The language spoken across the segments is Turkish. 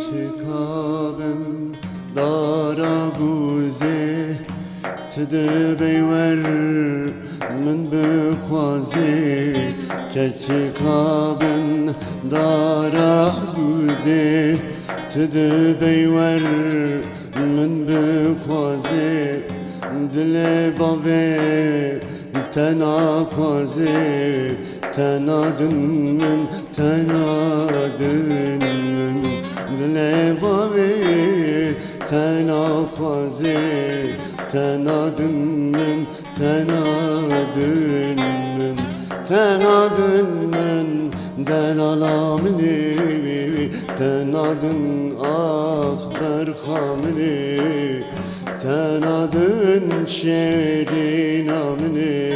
keçikabim dara guze tedbeywer min bixwazi keçikabim dara guze tedbeywer min bixwazi dile bave tenakwazi tenadın min tenadın min dile bave tenakwazi tenadın min tenadın min tenadın min delalamini tenadın ah berhamini tenadın şerin amini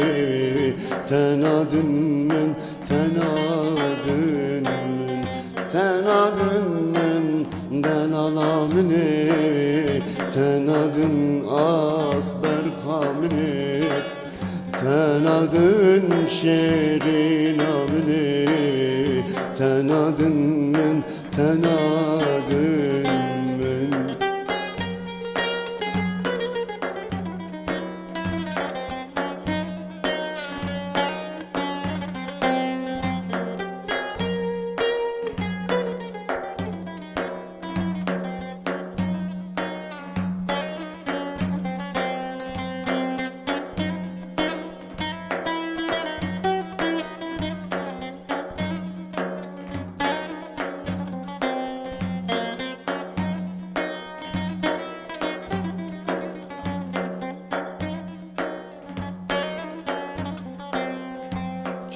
tenadın min tenadın min tenadın min delalamini tenadın ah berhamini tenadın şerin amini tenadın min tenadın min.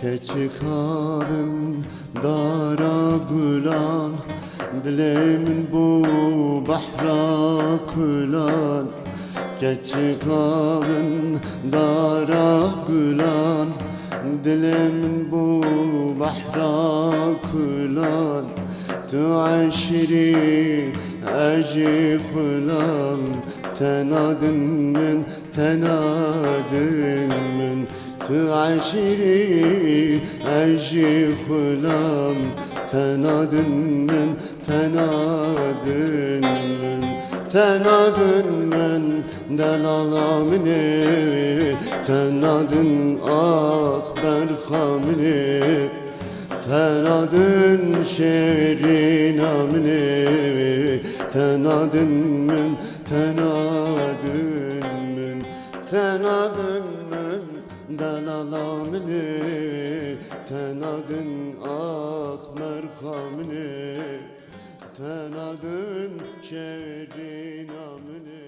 Keçikabim dara gülan dilemin bu bahra külan keçikabim dara gülan dilemin bu bahra külan tu aşiri aji kulam tenadın min tenadın min tu aşiri aji kulam tenadın min tenadın min tenadın min delalamini tenadın ah berhamini tenadın şerin amini tenadın min tenadın min tenadın min delalamini tenadın ah merhamini tenadın şerin amini